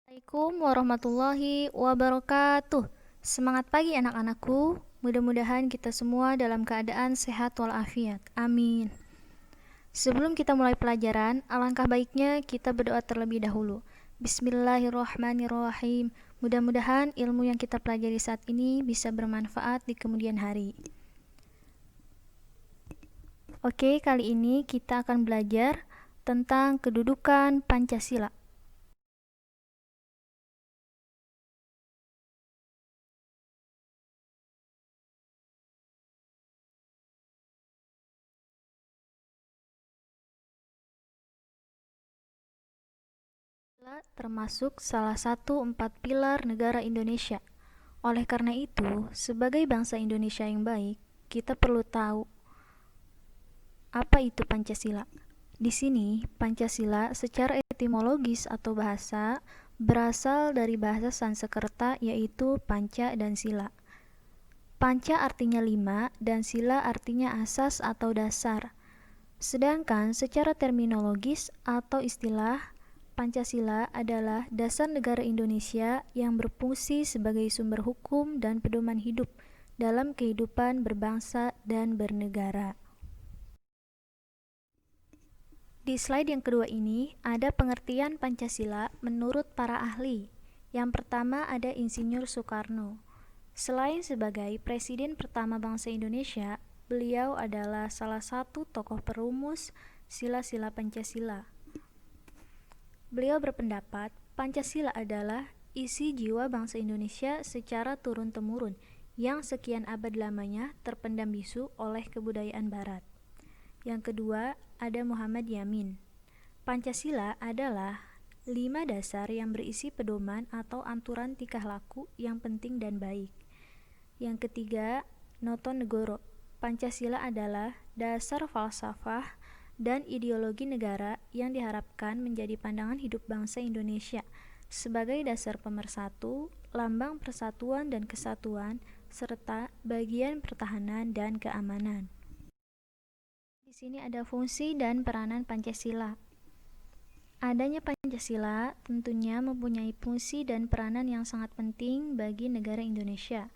Assalamualaikum warahmatullahi wabarakatuh. Semangat pagi anak-anakku. Mudah-mudahan kita semua dalam keadaan sehat walafiat. Amin. Sebelum kita mulai pelajaran, alangkah baiknya kita berdoa terlebih dahulu. Bismillahirrahmanirrahim. Mudah-mudahan ilmu yang kita pelajari saat ini bisa bermanfaat di kemudian hari. Oke, kali ini kita akan belajar tentang kedudukan Pancasila. Termasuk salah satu 4 pilar negara Indonesia. Oleh karena itu, sebagai bangsa Indonesia yang baik, kita perlu tahu apa itu Pancasila. Di sini, Pancasila secara etimologis atau bahasa berasal dari bahasa Sanskerta yaitu panca dan sila. Panca artinya 5 dan sila artinya asas atau dasar. Sedangkan secara terminologis atau istilah, Pancasila adalah dasar negara Indonesia yang berfungsi sebagai sumber hukum dan pedoman hidup dalam kehidupan berbangsa dan bernegara. Di slide yang kedua ini ada pengertian Pancasila menurut para ahli. Yang pertama ada Insinyur Soekarno. Selain sebagai Presiden pertama bangsa Indonesia, beliau adalah salah satu tokoh perumus sila-sila Pancasila. Beliau berpendapat Pancasila adalah isi jiwa bangsa Indonesia secara turun-temurun yang sekian abad lamanya terpendam bisu oleh kebudayaan barat. Yang kedua ada Muhammad Yamin. Pancasila adalah 5 dasar yang berisi pedoman atau aturan tingkah laku yang penting dan baik. Yang ketiga, Notonegoro. Pancasila adalah dasar falsafah dan ideologi negara yang diharapkan menjadi pandangan hidup bangsa Indonesia sebagai dasar pemersatu, lambang persatuan dan kesatuan, serta bagian pertahanan dan keamanan. Di sini ada fungsi dan peranan Pancasila. Adanya Pancasila tentunya mempunyai fungsi dan peranan yang sangat penting bagi negara Indonesia.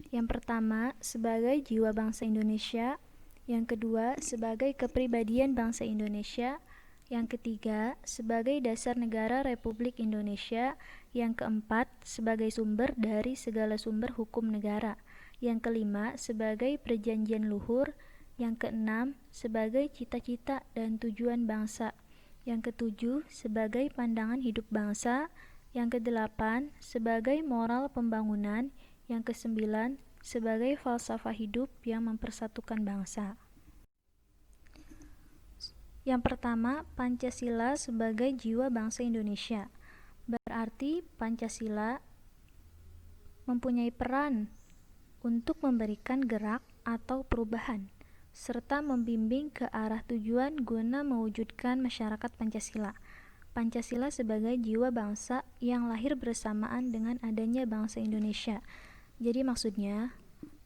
Yang pertama, sebagai jiwa bangsa Indonesia. Yang kedua, sebagai kepribadian bangsa Indonesia. Yang ketiga, sebagai dasar negara Republik Indonesia. Yang keempat, sebagai sumber dari segala sumber hukum negara. Yang kelima, sebagai perjanjian luhur. Yang keenam, sebagai cita-cita dan tujuan bangsa. Yang ketujuh, sebagai pandangan hidup bangsa. Yang kedelapan, sebagai moral pembangunan. Yang kesembilan, sebagai falsafah hidup yang mempersatukan bangsa. Yang pertama, Pancasila sebagai jiwa bangsa Indonesia. Berarti Pancasila mempunyai peran untuk memberikan gerak atau perubahan, serta membimbing ke arah tujuan guna mewujudkan masyarakat Pancasila. Pancasila sebagai jiwa bangsa yang lahir bersamaan dengan adanya bangsa Indonesia. Jadi maksudnya,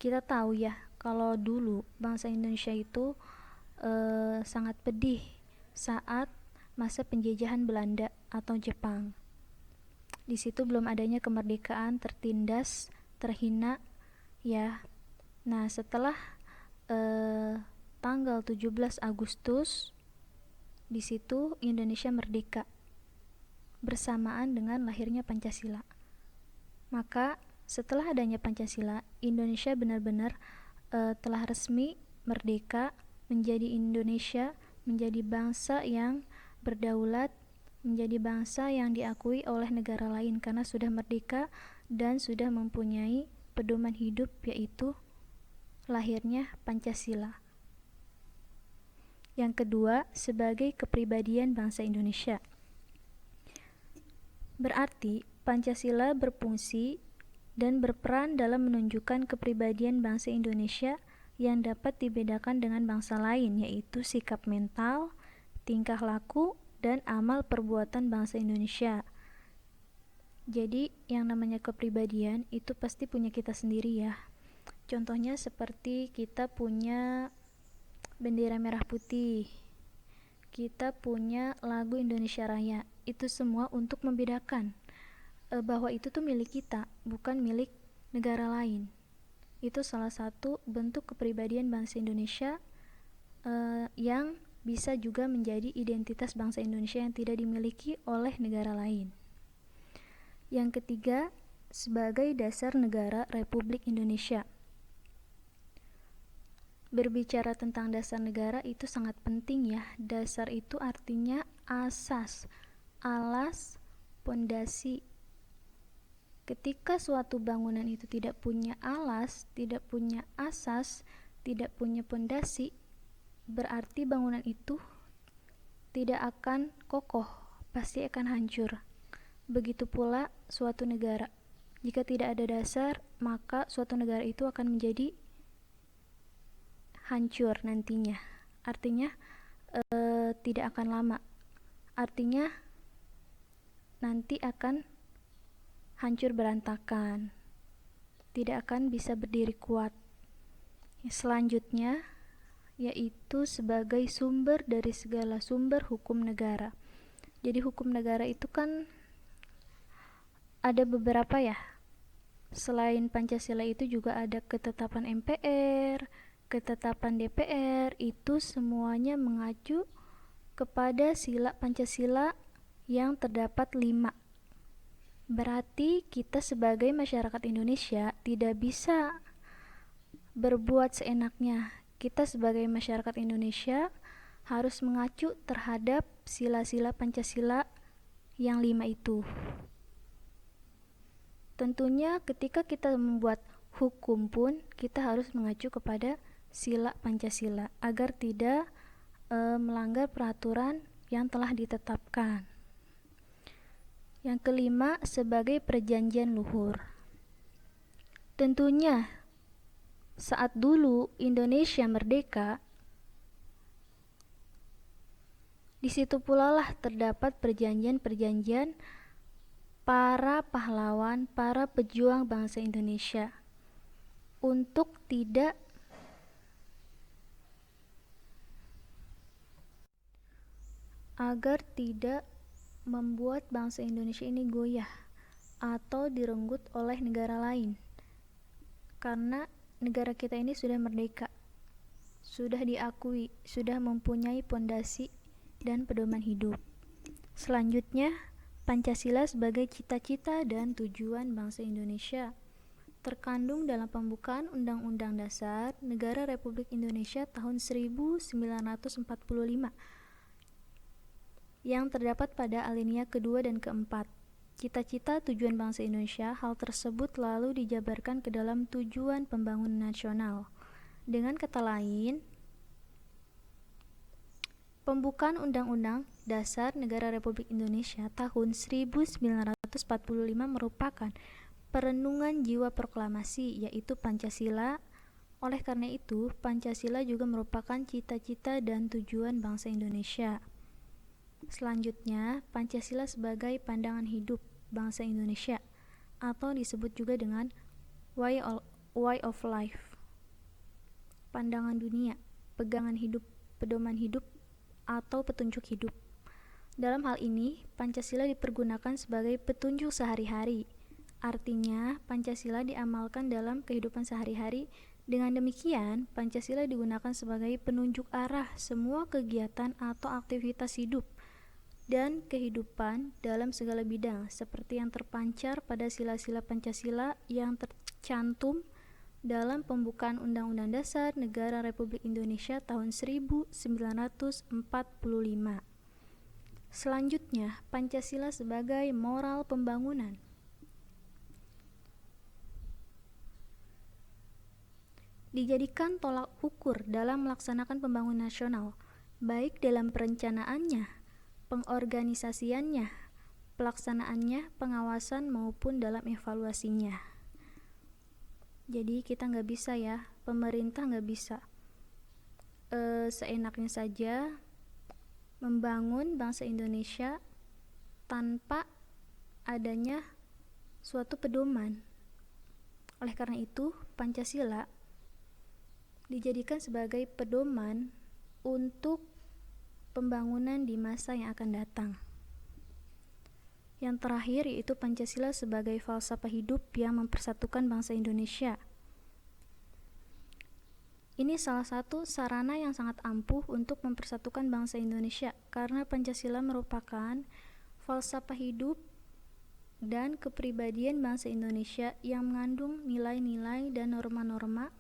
kita tahu ya, kalau dulu bangsa Indonesia itu sangat pedih saat masa penjajahan Belanda atau Jepang. Di situ belum adanya kemerdekaan, tertindas, terhina, ya. Nah, setelah tanggal 17 Agustus, di situ Indonesia merdeka bersamaan dengan lahirnya Pancasila. Maka setelah adanya Pancasila, Indonesia benar-benar telah resmi merdeka, menjadi Indonesia, menjadi bangsa yang berdaulat, menjadi bangsa yang diakui oleh negara lain karena sudah merdeka dan sudah mempunyai pedoman hidup, yaitu lahirnya Pancasila. Yang kedua, sebagai kepribadian bangsa Indonesia. Berarti Pancasila berfungsi dan berperan dalam menunjukkan kepribadian bangsa Indonesia yang dapat dibedakan dengan bangsa lain, yaitu sikap mental, tingkah laku, dan amal perbuatan bangsa Indonesia. Jadi yang namanya kepribadian itu pasti punya kita sendiri ya. Contohnya seperti kita punya bendera merah putih, kita punya lagu Indonesia Raya. Itu semua untuk membedakan bahwa itu tuh milik kita, bukan milik negara lain. Itu salah satu bentuk kepribadian bangsa Indonesia yang bisa juga menjadi identitas bangsa Indonesia yang tidak dimiliki oleh negara lain. Yang ketiga, sebagai dasar negara Republik Indonesia. Berbicara tentang dasar negara itu sangat penting ya. Dasar itu artinya asas, alas, pondasi. Ketika suatu bangunan itu tidak punya alas, tidak punya asas, tidak punya pondasi, berarti bangunan itu tidak akan kokoh, pasti akan hancur. Begitu pula suatu negara. Jika tidak ada dasar, maka suatu negara itu akan menjadi hancur nantinya. Artinya tidak akan lama. Artinya nanti akan hancur berantakan. Tidak akan bisa berdiri kuat. Selanjutnya yaitu sebagai sumber dari segala sumber hukum negara. Jadi hukum negara itu kan ada beberapa ya. Selain Pancasila itu juga ada ketetapan MPR, ketetapan DPR, itu semuanya mengacu kepada sila Pancasila yang terdapat 5. Berarti kita sebagai masyarakat Indonesia tidak bisa berbuat seenaknya. Kita sebagai masyarakat Indonesia harus mengacu terhadap sila-sila Pancasila yang 5 itu. Tentunya ketika kita membuat hukum pun kita harus mengacu kepada sila Pancasila agar tidak melanggar peraturan yang telah ditetapkan. Yang kelima, sebagai perjanjian luhur. Tentunya saat dulu Indonesia merdeka, di situ pula lah terdapat perjanjian-perjanjian para pahlawan, para pejuang bangsa Indonesia untuk tidak agar tidak membuat bangsa Indonesia ini goyah atau direnggut oleh negara lain. Karena negara kita ini sudah merdeka, sudah diakui, sudah mempunyai pondasi dan pedoman hidup. Selanjutnya, Pancasila sebagai cita-cita dan tujuan bangsa Indonesia terkandung dalam pembukaan Undang-Undang Dasar Negara Republik Indonesia tahun 1945 yang terdapat pada alinea kedua dan keempat. Cita-cita tujuan bangsa Indonesia, hal tersebut lalu dijabarkan ke dalam tujuan pembangunan nasional. Dengan kata lain, pembukaan Undang-Undang Dasar Negara Republik Indonesia tahun 1945 merupakan perenungan jiwa proklamasi, yaitu Pancasila. Oleh karena itu, Pancasila juga merupakan cita-cita dan tujuan bangsa Indonesia. Selanjutnya, Pancasila sebagai pandangan hidup bangsa Indonesia atau disebut juga dengan way of life. Pandangan dunia, pegangan hidup, pedoman hidup atau petunjuk hidup. Dalam hal ini, Pancasila dipergunakan sebagai petunjuk sehari-hari. Artinya, Pancasila diamalkan dalam kehidupan sehari-hari. Dengan demikian, Pancasila digunakan sebagai penunjuk arah semua kegiatan atau aktivitas hidup dan kehidupan dalam segala bidang, seperti yang terpancar pada sila-sila Pancasila yang tercantum dalam pembukaan Undang-Undang Dasar Negara Republik Indonesia tahun 1945. Selanjutnya, Pancasila sebagai moral pembangunan. Dijadikan tolak ukur dalam melaksanakan pembangunan nasional, baik dalam perencanaannya, pengorganisasiannya, pelaksanaannya, pengawasan maupun dalam evaluasinya. Jadi kita nggak bisa ya, pemerintah nggak bisa seenaknya saja membangun bangsa Indonesia tanpa adanya suatu pedoman. Oleh karena itu, Pancasila dijadikan sebagai pedoman untuk pembangunan di masa yang akan datang. Yang terakhir yaitu Pancasila sebagai falsafah hidup yang mempersatukan bangsa Indonesia. Ini salah satu sarana yang sangat ampuh untuk mempersatukan bangsa Indonesia karena Pancasila merupakan falsafah hidup dan kepribadian bangsa Indonesia yang mengandung nilai-nilai dan norma-norma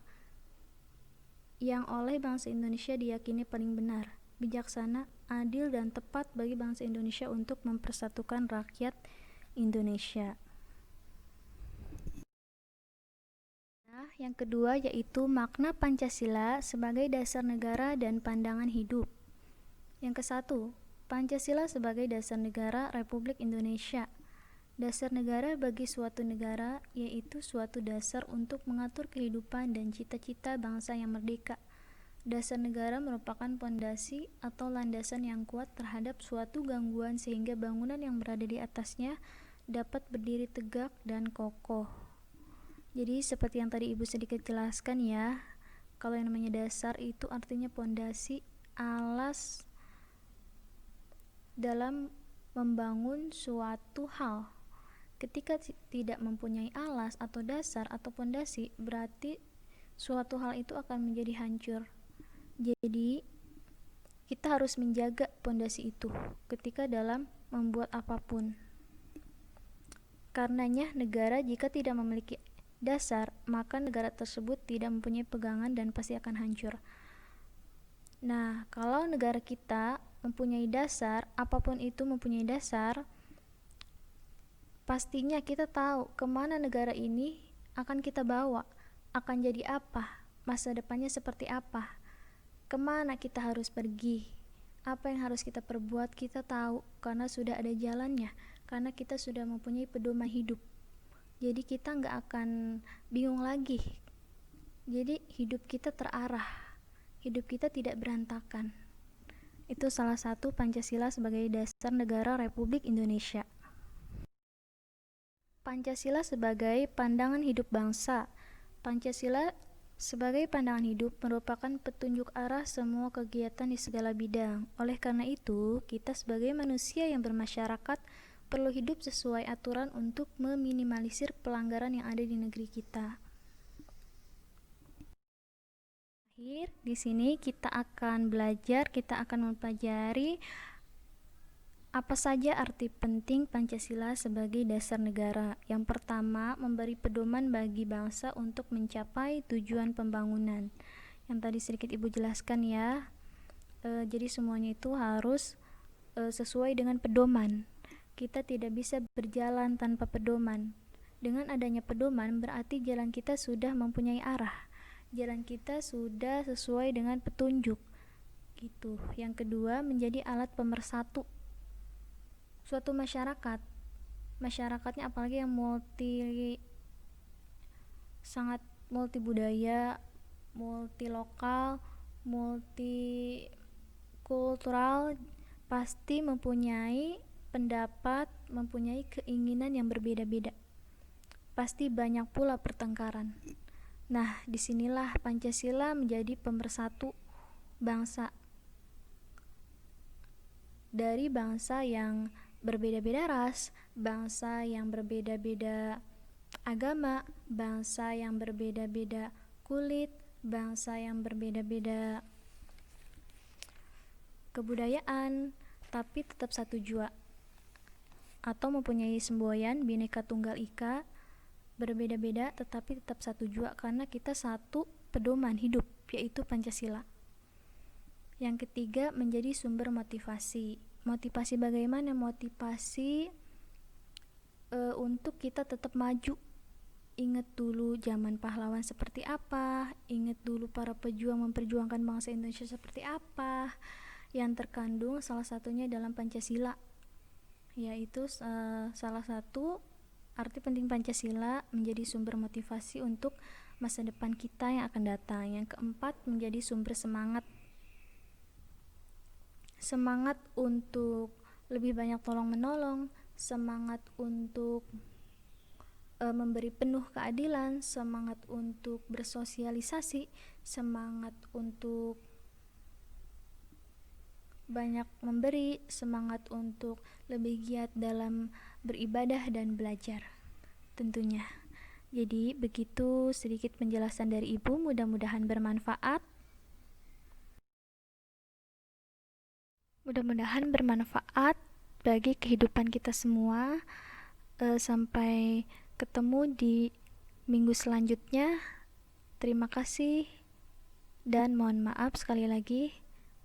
yang oleh bangsa Indonesia diyakini paling benar, bijaksana, adil, dan tepat bagi bangsa Indonesia untuk mempersatukan rakyat Indonesia. Yang kedua yaitu makna Pancasila sebagai dasar negara dan pandangan hidup. Yang kesatu, Pancasila sebagai dasar negara Republik Indonesia. Dasar negara bagi suatu negara yaitu suatu dasar untuk mengatur kehidupan dan cita-cita bangsa yang merdeka. Dasar negara merupakan pondasi atau landasan yang kuat terhadap suatu gangguan sehingga bangunan yang berada di atasnya dapat berdiri tegak dan kokoh. Jadi seperti yang tadi Ibu sedikit jelaskan ya, kalau yang namanya dasar itu artinya pondasi, alas dalam membangun suatu hal. Ketika tidak mempunyai alas atau dasar atau pondasi, berarti suatu hal itu akan menjadi hancur. Jadi kita harus menjaga pondasi itu ketika dalam membuat apapun. Karenanya negara jika tidak memiliki dasar, maka negara tersebut tidak mempunyai pegangan dan pasti akan hancur. Nah, kalau negara kita mempunyai dasar, apapun itu mempunyai dasar, pastinya kita tahu kemana negara ini akan kita bawa, akan jadi apa, masa depannya seperti apa, kemana kita harus pergi, apa yang harus kita perbuat, kita tahu karena sudah ada jalannya, karena kita sudah mempunyai pedoman hidup. Jadi kita nggak akan bingung lagi. Jadi hidup kita terarah, hidup kita tidak berantakan. Itu salah satu Pancasila sebagai dasar negara Republik Indonesia. Pancasila sebagai pandangan hidup bangsa. Pancasila sebagai pandangan hidup merupakan petunjuk arah semua kegiatan di segala bidang. Oleh karena itu, kita sebagai manusia yang bermasyarakat perlu hidup sesuai aturan untuk meminimalisir pelanggaran yang ada di negeri kita. Akhir, di sini kita akan belajar, kita akan mempelajari apa saja arti penting Pancasila sebagai dasar negara. Yang pertama, memberi pedoman bagi bangsa untuk mencapai tujuan pembangunan. Yang tadi sedikit Ibu jelaskan ya. Jadi semuanya itu harus sesuai dengan pedoman. Kita tidak bisa berjalan tanpa pedoman. Dengan adanya pedoman berarti jalan kita sudah mempunyai arah. Jalan kita sudah sesuai dengan petunjuk. Gitu. Yang kedua, menjadi alat pemersatu suatu masyarakat. Masyarakatnya apalagi yang sangat multi budaya, multi lokal, multi kultural, pasti mempunyai pendapat, mempunyai keinginan yang berbeda-beda. Pasti banyak pula pertengkaran. Nah, disinilah Pancasila menjadi pemersatu bangsa. Dari bangsa yang berbeda-beda ras, bangsa yang berbeda-beda agama, bangsa yang berbeda-beda kulit, bangsa yang berbeda-beda kebudayaan, tapi tetap satu jua. Atau mempunyai semboyan Bhinneka Tunggal Ika, berbeda-beda tetapi tetap satu jua karena kita satu pedoman hidup, yaitu Pancasila. Yang ketiga, menjadi sumber motivasi. Motivasi bagaimana? Motivasi untuk kita tetap maju. Ingat dulu zaman pahlawan seperti apa, ingat dulu para pejuang memperjuangkan bangsa Indonesia seperti apa, yang terkandung salah satunya dalam Pancasila. Yaitu salah satu arti penting Pancasila menjadi sumber motivasi untuk masa depan kita yang akan datang. Yang keempat, menjadi sumber semangat. Semangat untuk lebih banyak tolong-menolong, semangat untuk memberi penuh keadilan, semangat untuk bersosialisasi, semangat untuk banyak memberi semangat untuk lebih giat dalam beribadah dan belajar tentunya. Jadi begitu sedikit penjelasan dari Ibu, mudah-mudahan bermanfaat. Mudah-mudahan bermanfaat bagi kehidupan kita semua. Sampai ketemu di minggu selanjutnya. Terima kasih dan mohon maaf sekali lagi.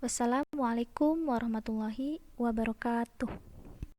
Wassalamualaikum warahmatullahi wabarakatuh.